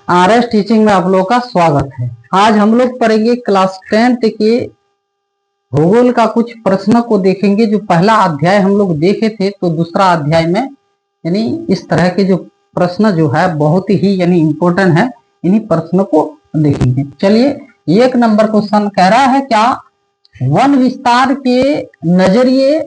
RS teaching में आप लोग का स्वागत है। आज हम लोग पढ़ेंगे क्लास 10th के भूगोल का कुछ प्रश्नों को देखेंगे। जो पहला अध्याय हम लोग देखे थे तो दूसरा अध्याय में यानी इस तरह के जो प्रश्न जो है बहुत ही यानी इम्पोर्टेंट है, इन्हीं प्रश्नों को देखेंगे। चलिए 1 नंबर क्वेश्चन कह रहा है क्या वन विस्तार के नजरिए,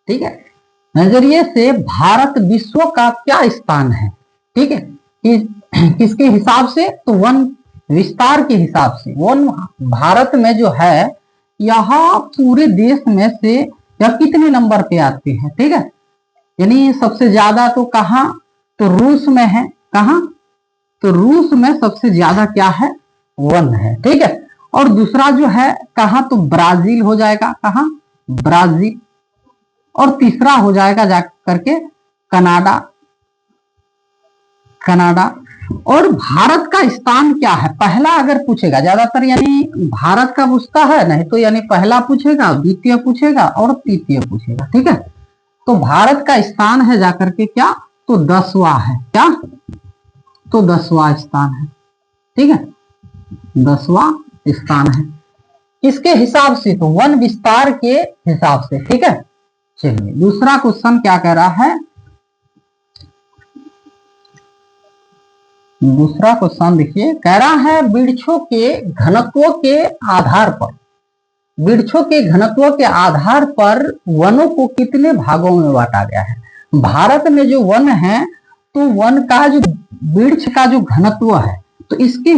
ठीक है, नजरिए से भारत विश्व का क्या स्थान है। ठीक है, किसके हिसाब से, तो वन विस्तार के हिसाब से वन भारत में जो है यहाँ पूरे देश में से यह कितने नंबर पे आते हैं। ठीक है, यानी सबसे ज्यादा तो कहाँ, तो रूस में है। कहाँ, तो रूस में सबसे ज्यादा क्या है, वन है। ठीक है, और दूसरा जो है कहाँ, तो ब्राजील हो जाएगा। कहाँ, ब्राजील। और तीसरा हो जाएगा जाकर के कनाडा। कनाडा। और भारत का स्थान क्या है, पहला अगर पूछेगा ज्यादातर यानी भारत का पूछता है, नहीं तो यानी पहला पूछेगा, द्वितीय पूछेगा और तृतीय पूछेगा। ठीक है, तो भारत का स्थान है जाकर के क्या, तो 10वां है। क्या, तो 10वां स्थान है। ठीक है, 10वां स्थान है। किसके हिसाब से, तो वन विस्तार के हिसाब से। ठीक है, चलिए दूसरा क्वेश्चन क्या कह रहा है, दूसरा क्वेश्चन देखिए, कह रहा है वृक्षों के घनत्व के आधार पर, वृक्षों के घनत्व के आधार पर वनों को कितने भागों में बांटा गया है। भारत में जो वन है तो वन का जो वृक्ष का जो घनत्व है तो इसके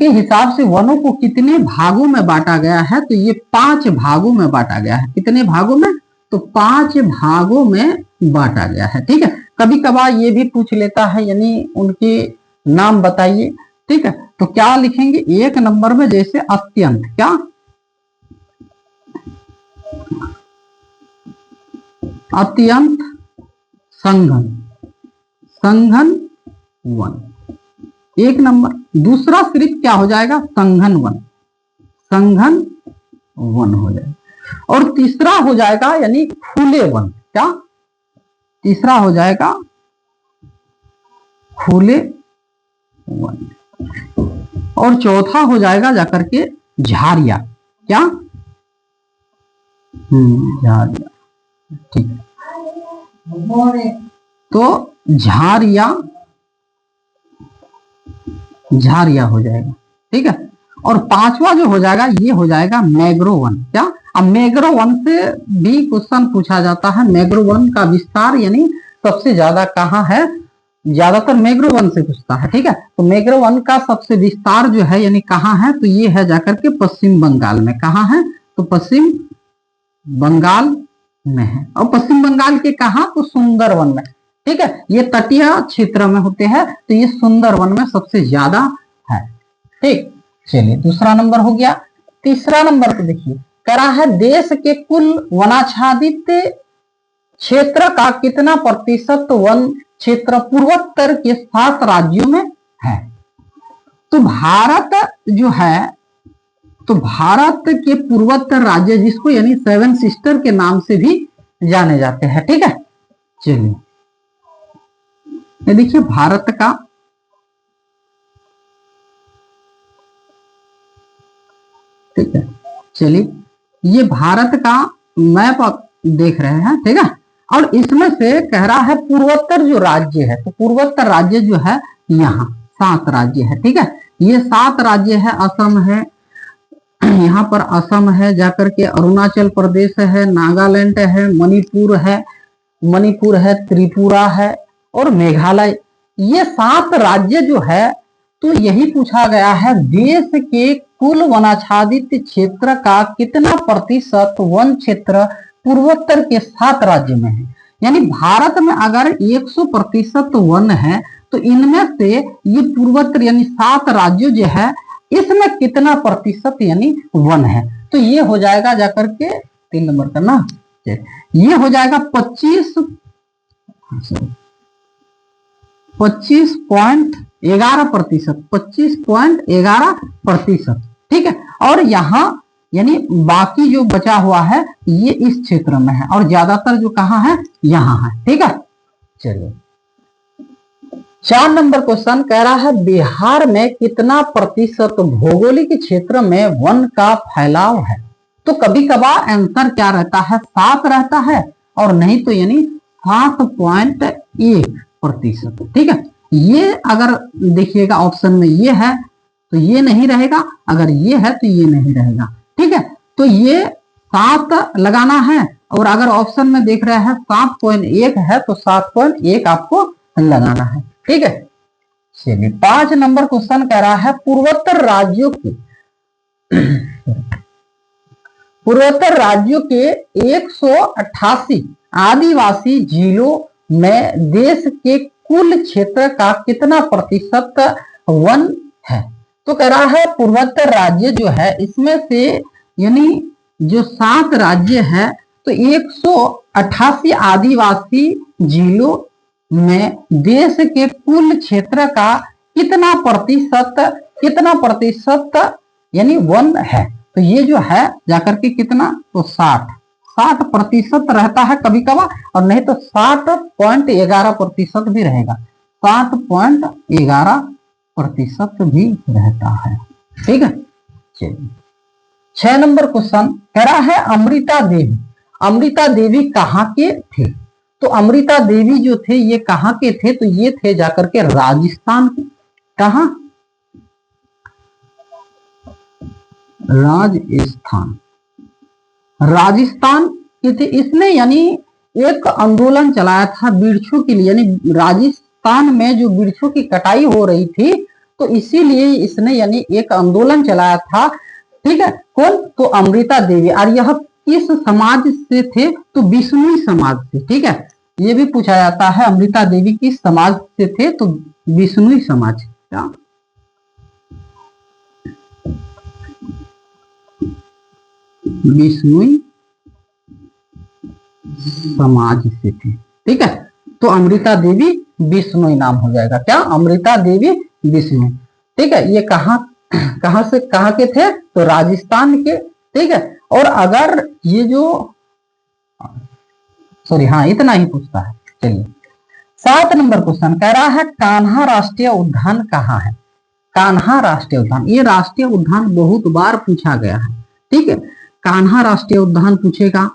हिसाब से वनों को कितने भागों में बांटा गया है, तो ये 5 भागों में बांटा गया है। कितने भागों में, तो 5 भागों में बांटा गया है। ठीक है, कभी कभार ये भी पूछ लेता है यानी उनके नाम बताइए। ठीक है, तो क्या लिखेंगे 1 नंबर में, जैसे अत्यंत, क्या, अत्यंत संघन, संघन वन 1 नंबर। दूसरा सिर्फ क्या हो जाएगा, संघन वन, संघन वन हो जाएगा। और तीसरा हो जाएगा यानी खुले वन। क्या, तीसरा हो जाएगा खुले वन। और चौथा हो जाएगा जाकर के झाड़िया। क्या, झाड़िया। ठीक है, तो झाड़िया, झाड़िया हो जाएगा। ठीक है, और 5वां जो हो जाएगा ये हो जाएगा मैग्रो वन। क्या, अब मैग्रो वन से भी क्वेश्चन पूछा जाता है। मैग्रो वन का विस्तार यानी सबसे ज्यादा कहाँ है, ज्यादातर मैग्रो वन से पूछता है। ठीक है, तो मैग्रो वन का सबसे विस्तार जो है यानी कहाँ है, तो ये है जाकर के पश्चिम बंगाल में। कहाँ है, तो पश्चिम बंगाल में है। और पश्चिम बंगाल के कहा, तो सुंदरवन में। ठीक है, ये तटीय क्षेत्र में होते हैं तो ये सुंदरवन में सबसे ज्यादा है। ठीक, चलिए दूसरा नंबर हो गया। तीसरा नंबर पे देखिए, कह रहा है देश के कुल वनाच्छादित क्षेत्र का कितना प्रतिशत वन क्षेत्र पूर्वोत्तर के 7 राज्यों में है। तो भारत जो है, तो भारत के पूर्वोत्तर राज्य जिसको यानी 7 सिस्टर के नाम से भी जाने जाते हैं। ठीक है, चलिए ये देखिए भारत का, ठीक है, चलिए ये भारत का मैप आप देख रहे हैं। ठीक है, और इसमें से कह रहा है पूर्वोत्तर जो राज्य है, तो पूर्वोत्तर राज्य जो है यहाँ 7 राज्य है। ठीक है, ये 7 राज्य है, असम है, यहाँ पर असम है, जाकर के अरुणाचल प्रदेश है, नागालैंड है, मणिपुर है, त्रिपुरा है और मेघालय। ये 7 राज्य जो है, तो यही पूछा गया है देश के कुल वनाच्छादित क्षेत्र का कितना प्रतिशत वन क्षेत्र पूर्वोत्तर के 7 राज्य में है। यानी भारत में अगर 100% वन है तो इनमें से ये पूर्वोत्तर यानी 7 राज्यों जो है इसमें कितना प्रतिशत यानी वन है, तो ये हो जाएगा जाकर के 3 नंबर का ना, ये हो जाएगा 25.11%, 25.11%। ठीक है, और यहाँ यानी बाकी जो बचा हुआ है ये इस क्षेत्र में है और ज्यादातर जो कहाँ है, यहाँ है। ठीक है, चलिए 4 नंबर क्वेश्चन कह रहा है बिहार में कितना प्रतिशत भौगोलिक क्षेत्र में वन का फैलाव है। तो कभी कभार आंसर क्या रहता है 7 रहता है और नहीं तो यानी 7.1%। ठीक है, ये अगर देखिएगा ऑप्शन में ये है तो ये नहीं रहेगा, अगर ये है तो ये नहीं रहेगा। ठीक है, तो ये 7 लगाना है और अगर ऑप्शन में देख रहे हैं 7.1 है तो 7.1 आपको लगाना है। ठीक है, चलिए 5 नंबर क्वेश्चन कह रहा है पूर्वोत्तर राज्यों के 188 आदिवासी जिलों में देश के कुल क्षेत्र का कितना प्रतिशत वन है। तो कह रहा है पूर्वोत्तर राज्य जो है इसमें से यानी जो 7 राज्य है तो 188 आदिवासी जिलों में देश के कुल क्षेत्र का कितना प्रतिशत यानी वन है। तो ये जो है जाकर के कितना तो 60% रहता है कभी कभार और नहीं तो 60.11% भी रहेगा, 60.11% भी रहता है। ठीक है, चलिए 6 नंबर क्वेश्चन कह रहा है अमृता देवी कहाँ के थे। तो अमृता देवी जो थे ये कहाँ के थे तो ये थे जाकर के राजस्थान के। कहाँ, राजस्थान के थे। इसने यानी एक आंदोलन चलाया था वृक्षों के लिए, यानी राजस्थान में जो वृक्षों की कटाई हो रही थी तो इसीलिए इसने यानी एक आंदोलन चलाया था। ठीक है, कौन तो अमृता देवी। और यह किस समाज से थे तो बिश्नोई समाज से। ठीक है, ये भी पूछा जाता है अमृता देवी किस समाज से थे तो बिश्नोई समाज। क्या बिश्नोई समाज से थे। ठीक है, तो अमृता देवी बिश्नोई नाम हो जाएगा। क्या, अमृता देवी बिश्नोई। ठीक है, ये कहां से कहां के थे तो राजस्थान के। ठीक है, और अगर ये जो सॉरी हाँ इतना ही पूछता है। चलिए 7 नंबर क्वेश्चन कह रहा है कान्हा राष्ट्रीय उद्यान कहाँ है। कान्हा राष्ट्रीय उद्यान, ये राष्ट्रीय उद्यान बहुत बार पूछा गया है। ठीक है, कान्हा राष्ट्रीय उद्यान पूछेगा,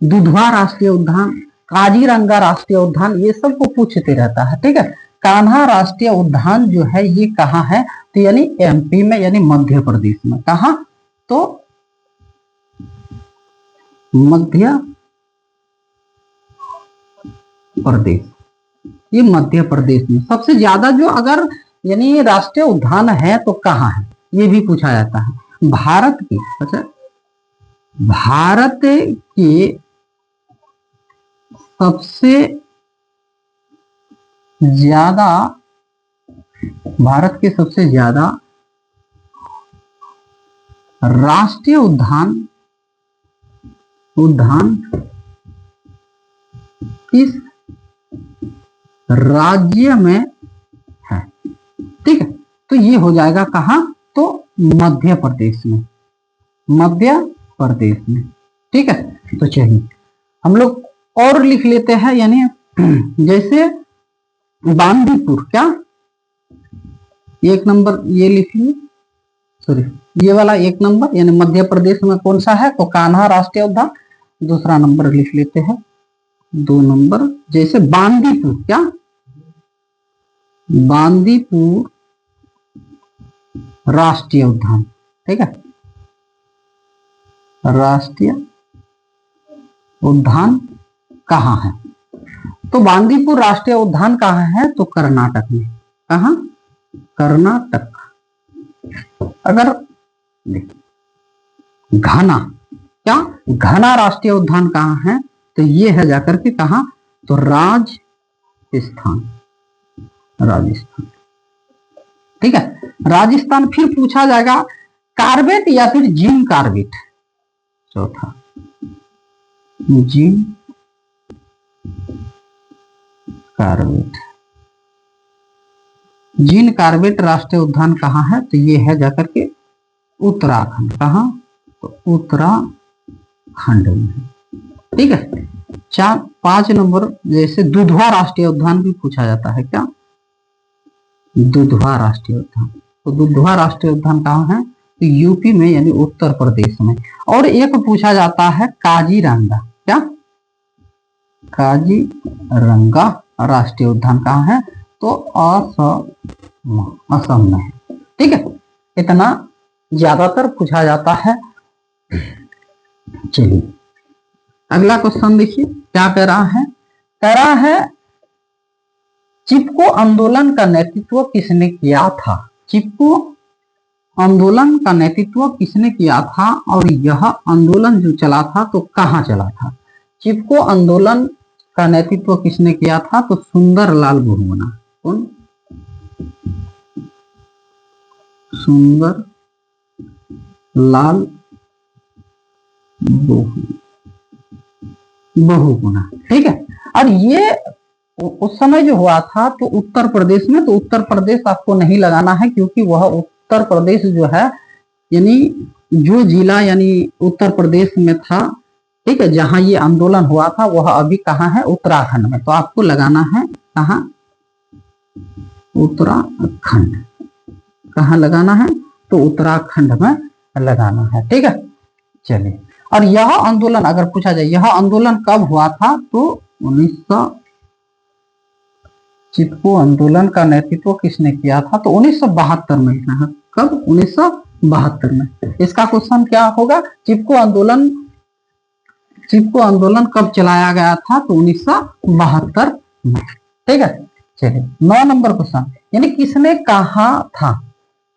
दुधवा राष्ट्रीय उद्यान, काजीरंगा राष्ट्रीय उद्यान, ये सबको पूछते रहता है। ठीक है, कान्हा राष्ट्रीय उद्यान जो है ये कहाँ है तो यानी एमपी में यानी मध्य प्रदेश में। कहाँ तो मध्य प्रदेश, ये मध्य प्रदेश में सबसे ज्यादा जो अगर यानी राष्ट्रीय उद्यान है तो कहाँ है ये भी पूछा जाता है। भारत के अच्छा भारत के सबसे ज्यादा राष्ट्रीय उद्यान किस राज्य में है। ठीक है, तो ये हो जाएगा कहाँ तो मध्य प्रदेश में, मध्य प्रदेश में। ठीक है, तो चलिए हम लोग और लिख लेते हैं, यानी जैसे बांदीपुर, क्या 1 नंबर ये लिख लीजिए, सॉरी ये वाला 1 नंबर यानी मध्य प्रदेश में कौन सा है तो कान्हा राष्ट्रीय उद्यान। दूसरा नंबर लिख लेते हैं 2 नंबर जैसे बांदीपुर, क्या बांदीपुर राष्ट्रीय उद्यान। ठीक है, राष्ट्रीय उद्यान कहाँ है तो बांदीपुर राष्ट्रीय उद्यान कहाँ है तो कर्नाटक में। कहाँ, कर्नाटक। अगर घना, क्या घना राष्ट्रीय उद्यान कहाँ है तो ये है जाकर के कहाँ तो राजस्थान। ठीक है, राजस्थान। फिर पूछा जाएगा कार्बेट या फिर जिम कार्बेट। चौथा जिम कार्बेट। जिन कार्बेट राष्ट्रीय उद्यान कहाँ है तो ये है जाकर के उत्तराखंड। कहाँ तो उत्तराखंड में। ठीक है, 5 नंबर जैसे दुधवा राष्ट्रीय उद्यान भी पूछा जाता है। क्या दुधवा राष्ट्रीय उद्यान। तो दुधवा राष्ट्रीय उद्यान कहाँ है? तो यूपी में यानी उत्तर प्रदेश में। और एक पूछा जाता है काजीरंगा, क्या? काजीरंगा राष्ट्रीय उद्यान कहाँ है? तो असम में है। ठीक है, इतना ज्यादातर पूछा जाता है। चलिए अगला क्वेश्चन देखिए क्या कह रहा है। कह रहा है चिपको आंदोलन का नेतृत्व किसने किया था? चिपको आंदोलन का नेतृत्व किसने किया था और यह आंदोलन जो चला था तो कहाँ चला था? चिपको आंदोलन का नेतृत्व किसने किया था? तो सुंदरलाल बहुगुणा। कौन? सुंदरलाल बहुगुणा। ठीक है, और ये उस समय जो हुआ था तो उत्तर प्रदेश में, तो उत्तर प्रदेश आपको नहीं लगाना है क्योंकि वह उत्तर प्रदेश जो है यानी जो जिला यानी उत्तर प्रदेश में था, ठीक है, जहां ये आंदोलन हुआ था वह अभी कहाँ है? उत्तराखंड में। तो आपको लगाना है कहाँ? उत्तराखंड। कहाँ लगाना है? तो उत्तराखंड में लगाना है। ठीक है, चलिए। और यह आंदोलन अगर पूछा जाए यह आंदोलन कब हुआ था? तो 1900 चिपको आंदोलन का नेतृत्व किसने किया था? तो 1972 में लिखना है। कब? 1972 में। इसका क्वेश्चन क्या होगा? चिपको आंदोलन कब चलाया गया था? तो 1972 में। ठीक है, चलिए 9 नंबर क्वेश्चन, यानी किसने कहा था?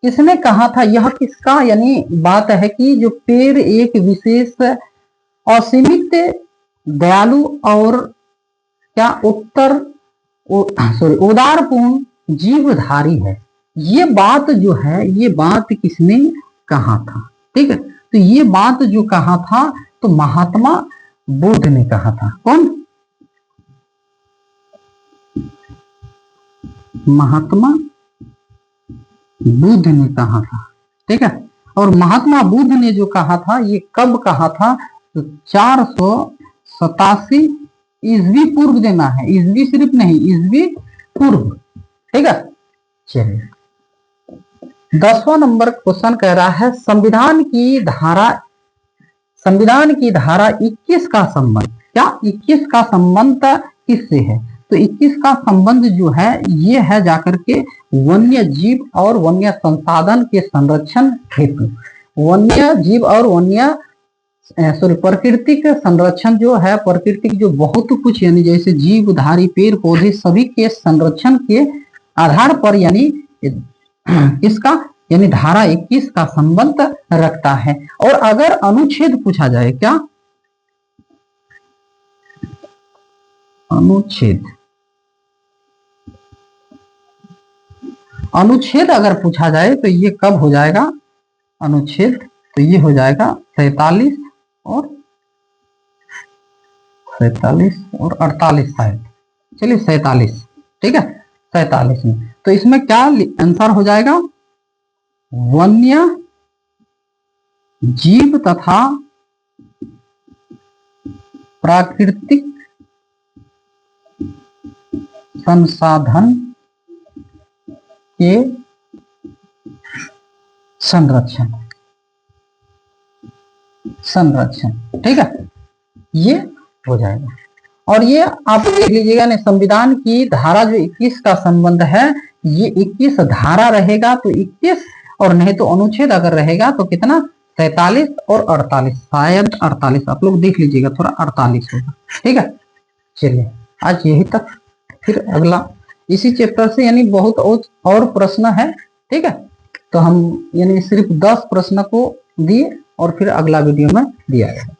किसने कहा था? यह किसका यानी बात है कि जो पेड़ एक विशेष असीमित दयालु और क्या उदारपूर्ण जीवधारी है। ये बात जो है ये बात किसने कहा था? ठीक है, तो ये बात जो कहा था तो महात्मा बुद्ध ने कहा था। कौन? महात्मा बुद्ध ने कहा था। ठीक है, और महात्मा बुद्ध ने जो कहा था ये कब कहा था? तो 487 ईस्वी पूर्व देना है, ईस्वी सिर्फ नहीं, ईस्वी पूर्व। ठीक है, चलिए 10वां नंबर क्वेश्चन कह रहा है संविधान की धारा 21 का संबंध, क्या 21 का संबंध किससे है? तो 21 का संबंध जो है ये है जाकर के वन्य जीव और वन्य संसाधन के संरक्षण हेतु। वन्य जीव और प्राकृतिक संरक्षण जो है, प्राकृतिक जो बहुत कुछ यानी जैसे जीवधारी पेड़ पौधे सभी के संरक्षण के आधार पर यानी इसका यानी धारा 21 का संबंध रखता है। और अगर अनुच्छेद पूछा जाए, क्या अनुच्छेद अगर पूछा जाए तो ये कब हो जाएगा अनुच्छेद? तो ये हो जाएगा 47 और 48 शायद। चलिए 47। ठीक है, 47 में। तो इसमें क्या आंसर हो जाएगा? वन्य जीव तथा प्राकृतिक संसाधन के संरक्षण। ठीक है, ये हो जाएगा। और ये आप देख लीजिएगा ना, संविधान की धारा जो 21 का संबंध है ये 21 धारा रहेगा तो 21, और नहीं तो अनुच्छेद अगर रहेगा तो कितना? 47 और 48, शायद 48, आप लोग देख लीजिएगा, थोड़ा 48 होगा। ठीक है, चलिए आज यही तक, फिर अगला इसी चैप्टर से यानी बहुत और प्रश्न है। ठीक है, तो हम यानी सिर्फ 10 प्रश्न को दिए और फिर अगला वीडियो में दिया जाएगा।